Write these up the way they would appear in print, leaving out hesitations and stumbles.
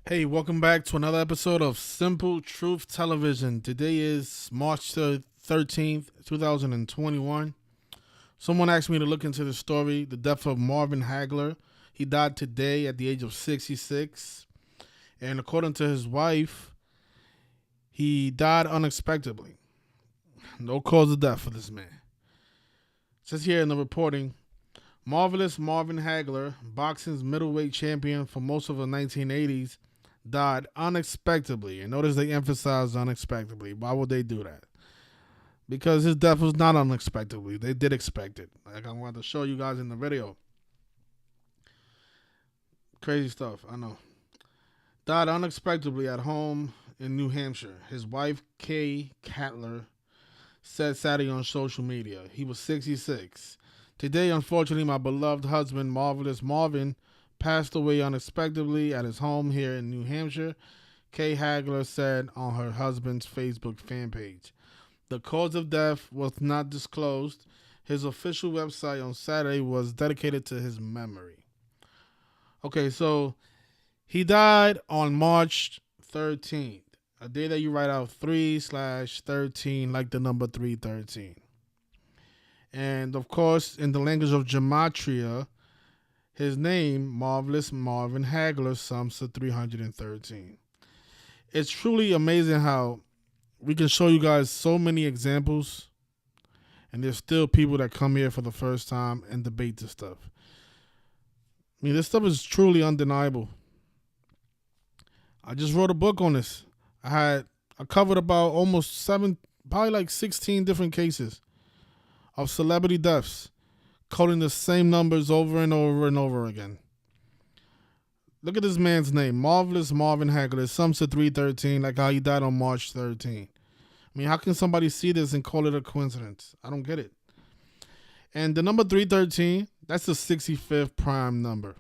Hey, welcome back to another episode of Simple Truth Television. Today is March the 13th, 2021. Someone asked me to look into the story, the death of Marvin Hagler. He died today at the age of 66. And according to his wife, he died unexpectedly. No cause of death for this man. It says here in the reporting, Marvelous Marvin Hagler, boxing's middleweight champion for most of the 1980s, died unexpectedly. And notice they emphasize unexpectedly. Why would they do that? Because his death was not unexpectedly. They did expect it. Like I wanted to show you guys in the video. Crazy stuff, I know. Died unexpectedly at home in New Hampshire. His wife, Kay Catler, said Saturday on social media. He was 66. Today, unfortunately, my beloved husband, Marvelous Marvin, passed away unexpectedly at his home here in New Hampshire, Kay Hagler said on her husband's Facebook fan page. The cause of death was not disclosed. His official website on Saturday was dedicated to his memory. Okay, so he died on March 13th, a day that you write out 3/13, like the number 313. And of course, in the language of gematria, his name, Marvelous Marvin Hagler, sums to 313. It's truly amazing how we can show you guys so many examples, and there's still people that come here for the first time and debate this stuff. I mean, this stuff is truly undeniable. I just wrote a book on this. I covered about almost probably like 16 different cases of celebrity deaths, quoting the same numbers over and over and over again. Look at this man's name, Marvelous Marvin Hagler. It sums to 313, like how he died on March 13th. I mean, how can somebody see this and call it a coincidence? I don't get it. And the number 313, that's the 65th prime number.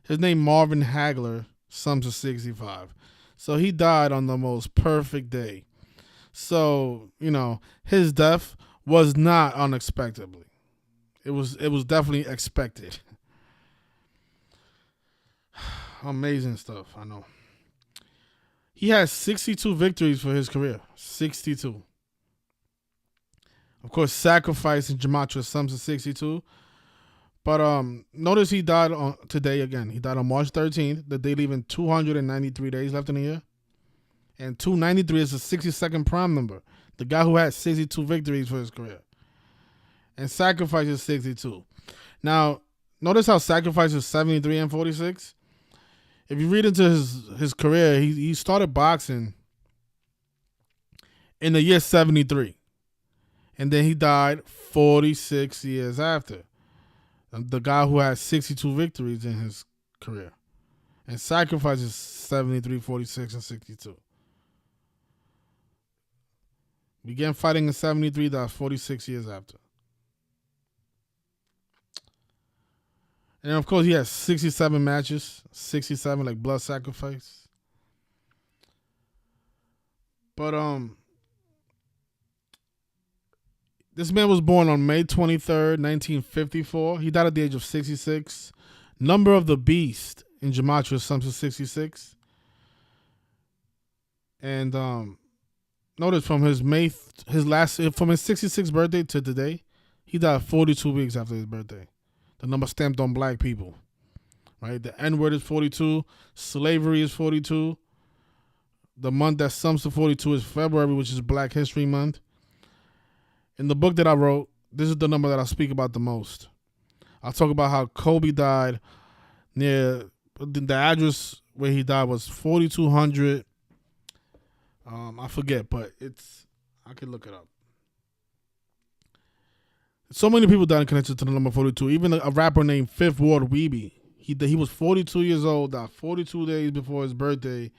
His name, Marvin Hagler, sums to 65. So he died on the most perfect day. So, his death was not unexpectedly. It was definitely expected. Amazing stuff, I know. He has 62 victories for his career. 62. Of course, sacrifice in gematria sums to 62. But notice he died on today again. He died on March 13th, the day leaving 293 days left in the year. And 293 is the 62nd prime number. The guy who had 62 victories for his career. And sacrifice is 62. Now, notice how sacrifice is 73 and 46. If you read into his career, he started boxing in the year 73. And then he died 46 years after. The guy who had 62 victories in his career. And sacrifice is 73, 46, and 62. Began fighting in 73, died 46 years after. And of course, he has 67 matches, 67 like blood sacrifice. But this man was born on May 23rd, 1954. He died at the age of 66. Number of the beast in gematria sums to 66. And notice from his 66th birthday to today, he died 42 weeks after his birthday. The number stamped on black people, right? The N-word is 42. Slavery is 42. The month that sums to 42 is February, which is Black History Month. In the book that I wrote, this is the number that I speak about the most. I'll talk about how Kobe died near the address where he died was 4200. I forget, but I can look it up. So many people died in connection to the number 42. Even a rapper named Fifth Ward Weeby. He was 42 years old, died 42 days before his birthday,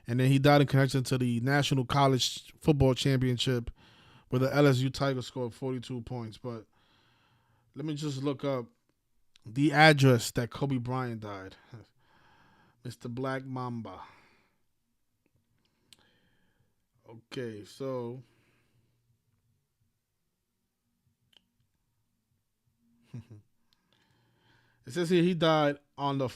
and then he died in connection to the National College Football Championship where the LSU Tigers scored 42 points. But let me just look up the address that Kobe Bryant died. Mr. Black Mamba. Okay, so it says here he died on the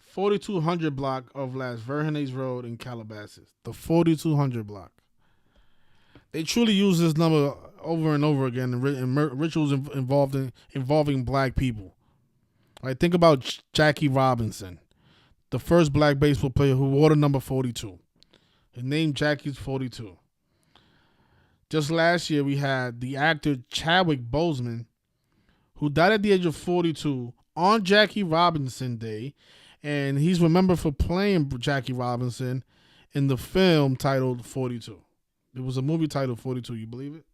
4200 block of Las Virgenes Road in Calabasas. The 4200 block. They truly use this number over and over again in rituals involving black people. Right? Think about Jackie Robinson, the first black baseball player who wore the number 42. His name Jackie's 42. Just last year, we had the actor Chadwick Boseman, who died at the age of 42 on Jackie Robinson Day, and he's remembered for playing Jackie Robinson in the film titled 42. It was a movie titled 42. You believe it?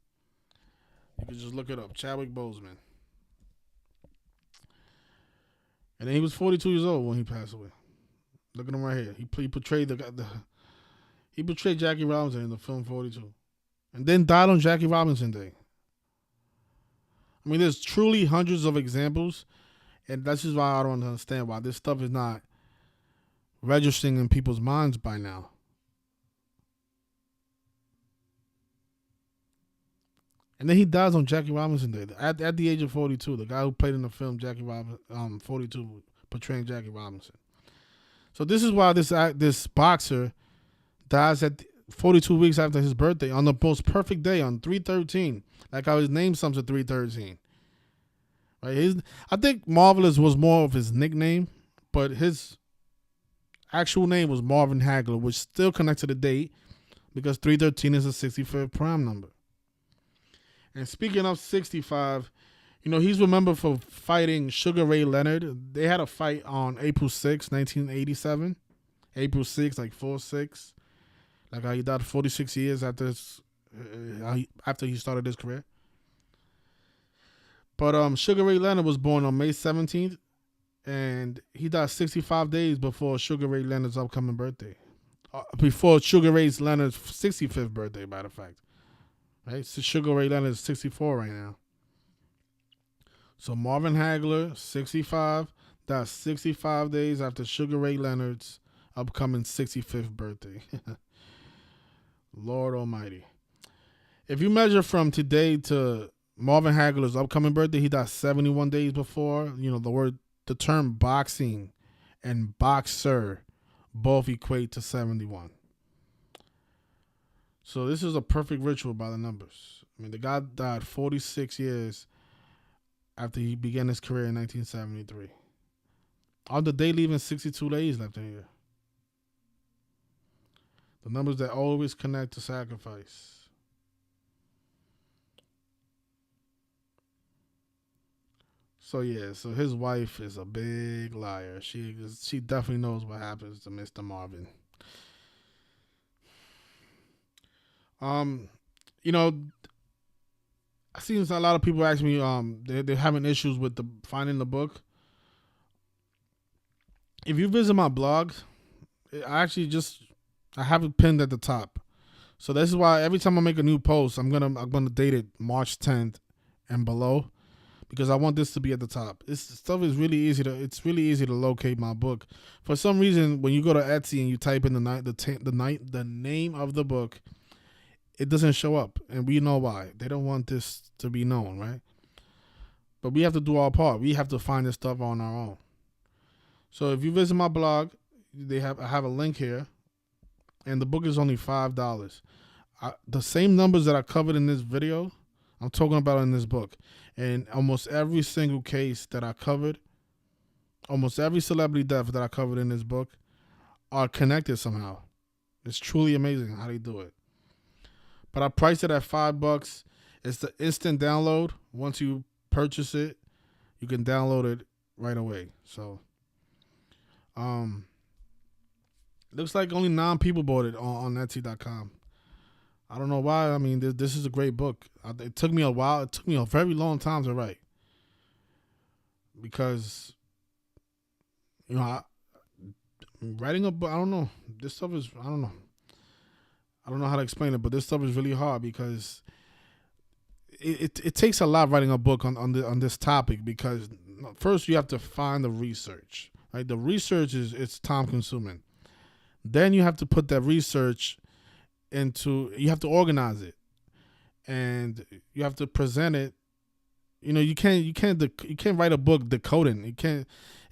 You can just look it up. Chadwick Boseman. And then he was 42 years old when he passed away. Look at him right here. He portrayed he portrayed Jackie Robinson in the film 42. And then died on Jackie Robinson Day. I mean, there's truly hundreds of examples, and that's just why I don't understand why this stuff is not registering in people's minds by now. And then he dies on Jackie Robinson Day at the age of 42. The guy who played in the film 42, portraying Jackie Robinson. So this is why this boxer dies at 42 weeks after his birthday on the most perfect day on 3/13, like how his name sums at 3/13. Right? I think Marvelous was more of his nickname, but his actual name was Marvin Hagler, which still connects to the date because 3/13 is a 65th prime number. And speaking of 65, he's remembered for fighting Sugar Ray Leonard. They had a fight on April 6, 1987. April 6, like 4/6. Like how he died 46 years after he started his career. But Sugar Ray Leonard was born on May 17th, and he died 65 days before Sugar Ray Leonard's upcoming birthday. Before Sugar Ray Leonard's 65th birthday, matter of fact. Right? So Sugar Ray Leonard is 64 right now. So Marvin Hagler, 65, died 65 days after Sugar Ray Leonard's upcoming 65th birthday. Lord Almighty. If you measure from today to Marvin Hagler's upcoming birthday, he died 71 days before. The term boxing and boxer both equate to 71. So this is a perfect ritual by the numbers. I mean, the guy died 46 years after he began his career in 1973. On the day, leaving 62 days left in here. The numbers that always connect to sacrifice. So his wife is a big liar. She definitely knows what happens to Mr. Marvin. I seen a lot of people ask me, they're having issues with finding the book. If you visit my blog, I have it pinned at the top. So this is why every time I make a new post, I'm gonna date it March 10th and below, because I want this to be at the top. This stuff is really easy to locate my book. For some reason, when you go to Etsy and you type in the name of the book, it doesn't show up, and we know why. They don't want this to be known, right? But we have to do our part. We have to find this stuff on our own. So if you visit my blog, I have a link here, and the book is only $5. The same numbers that I covered in this video, I'm talking about in this book. And almost every single case that I covered, almost every celebrity death that I covered in this book are connected somehow. It's truly amazing how they do it. But I priced it at $5. It's the instant download. Once you purchase it, you can download it right away. So, looks like only 9 people bought it on Etsy.com. I don't know why. I mean, this is a great book. It took me a while. It took me a very long time to write. Because, writing a book, I don't know. This stuff is, I don't know. I don't know how to explain it, but this stuff is really hard because it takes a lot writing a book on this topic, because first you have to find the research. Right? The research it's time consuming. Then you have to put that research you have to organize it, and you have to present it. You can't write a book decoding.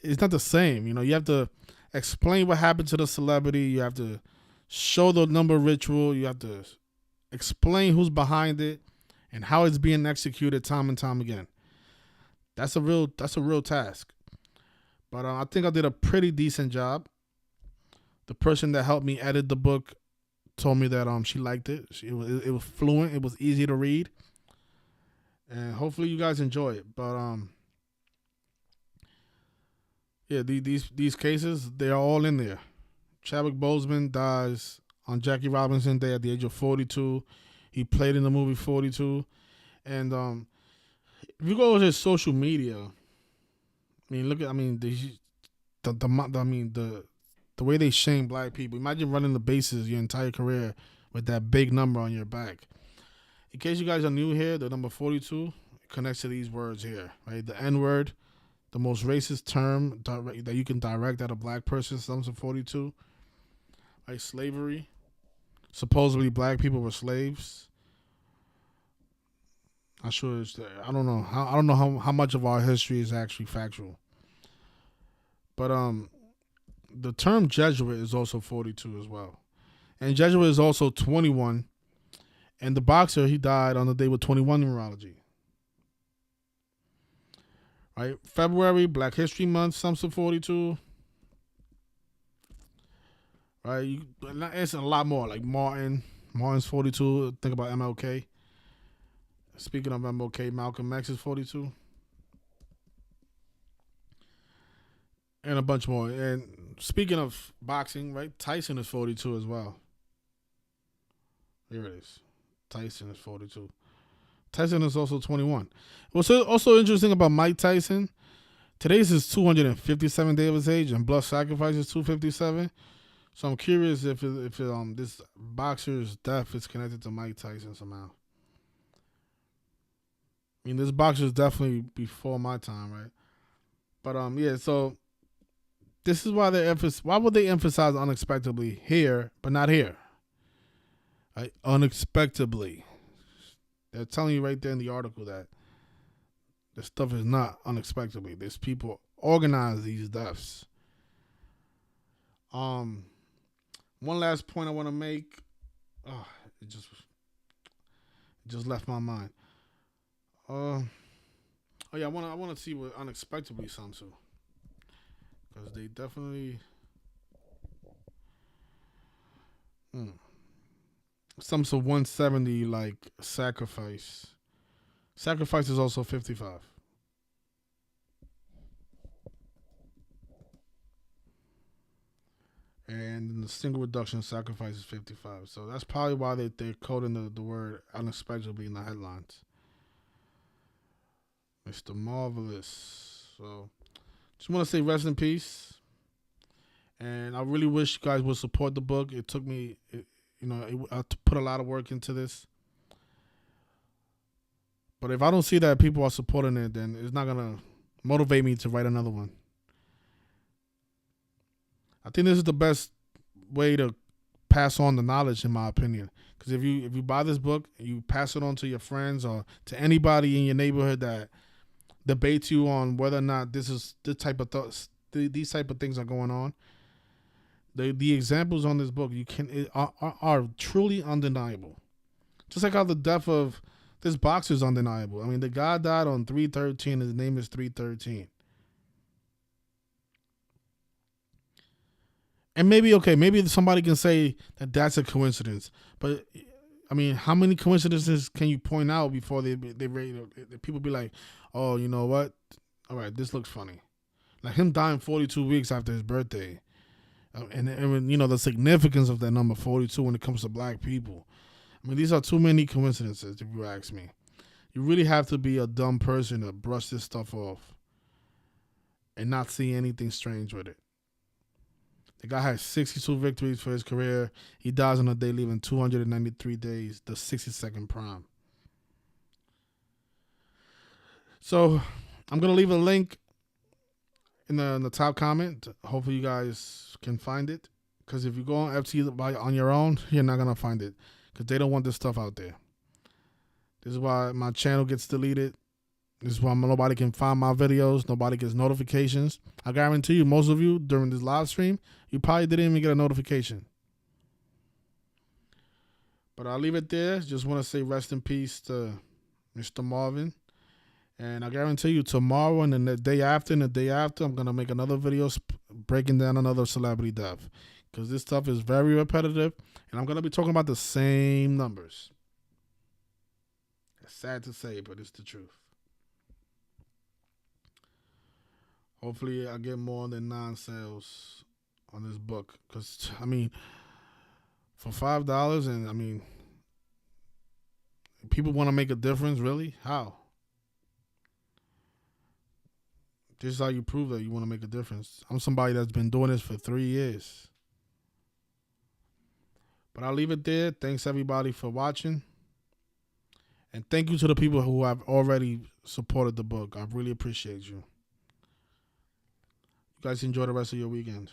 It's not the same. You have to explain what happened to the celebrity. You have to show the number ritual. You have to explain who's behind it and how it's being executed time and time again. That's a real task. But I think I did a pretty decent job. The person that helped me edit the book told me that she liked it. It was fluent. It was easy to read, and hopefully you guys enjoy it. But yeah, these cases, they are all in there. Chadwick Boseman dies on Jackie Robinson Day at the age of 42. He played in the movie 42, and if you go to his social media, the way they shame black people. Imagine running the bases your entire career with that big number on your back. In case you guys are new here, the number 42 connects to these words here, right? The N-word, the most racist term that you can direct at a black person, sums to 42. Right? Slavery. Supposedly black people were slaves. I don't know how much of our history is actually factual. But the term Jesuit is also 42 as well. And Jesuit is also 21. And the boxer, he died on the day with 21 numerology. Right? February, Black History Month, sums to 42. Right? It's a lot more. Like Martin's 42. Think about MLK. Speaking of MLK, Malcolm X is 42. And a bunch more. And speaking of boxing, right? Tyson is 42 as well. Here it is. Tyson is 42. Tyson is also 21. What's also interesting about Mike Tyson, today's his 257th day of his age, and blood sacrifice is 257. So I'm curious if this boxer's death is connected to Mike Tyson somehow. I mean, this boxer is definitely before my time, right? But yeah. So this is why why would they emphasize unexpectedly here, but not here? Right? Unexpectedly. They're telling you right there in the article that this stuff is not unexpectedly. There's people organize these deaths. One last point I want to make. Oh, it just left my mind. Oh yeah, I want to see what unexpectedly sums to, because they definitely sums to 170 like sacrifice. Sacrifice is also 55. And the single reduction sacrifice is 55. So that's probably why they're coding the word unexpectedly in the headlines. Mr. Marvelous. So just want to say rest in peace. And I really wish you guys would support the book. It took me, I put a lot of work into this. But if I don't see that people are supporting it, then it's not going to motivate me to write another one. I think this is the best way to pass on the knowledge, in my opinion. Because if you buy this book, you pass it on to your friends or to anybody in your neighborhood that debates you on whether or not these type of things are going on. The examples on this book are truly undeniable. Just like how the death of this boxer is undeniable. I mean, the guy died on 3/13. His name is 3/13. And maybe somebody can say that that's a coincidence. But I mean, how many coincidences can you point out before people be like, oh, you know what? All right, this looks funny. Like him dying 42 weeks after his birthday. And the significance of that number 42 when it comes to black people. I mean, these are too many coincidences, if you ask me. You really have to be a dumb person to brush this stuff off and not see anything strange with it. The guy has 62 victories for his career. He dies on a day leaving 293 days, the 62nd prime. So I'm going to leave a link in the top comment. Hopefully you guys can find it. Because if you go on FT on your own, you're not going to find it. Because they don't want this stuff out there. This is why my channel gets deleted. This is why nobody can find my videos. Nobody gets notifications. I guarantee you, most of you during this live stream, you probably didn't even get a notification. But I'll leave it there. Just want to say rest in peace to Mr. Marvin. And I guarantee you, tomorrow and the day after and the day after, I'm going to make another video breaking down another celebrity death. Because this stuff is very repetitive. And I'm going to be talking about the same numbers. It's sad to say, but it's the truth. Hopefully, I get more than 9 sales on this book. Because, I mean, for $5, and I mean, people want to make a difference, really? How? This is how you prove that you want to make a difference. I'm somebody that's been doing this for 3 years. But I'll leave it there. Thanks, everybody, for watching. And thank you to the people who have already supported the book. I really appreciate you. You guys enjoy the rest of your weekend.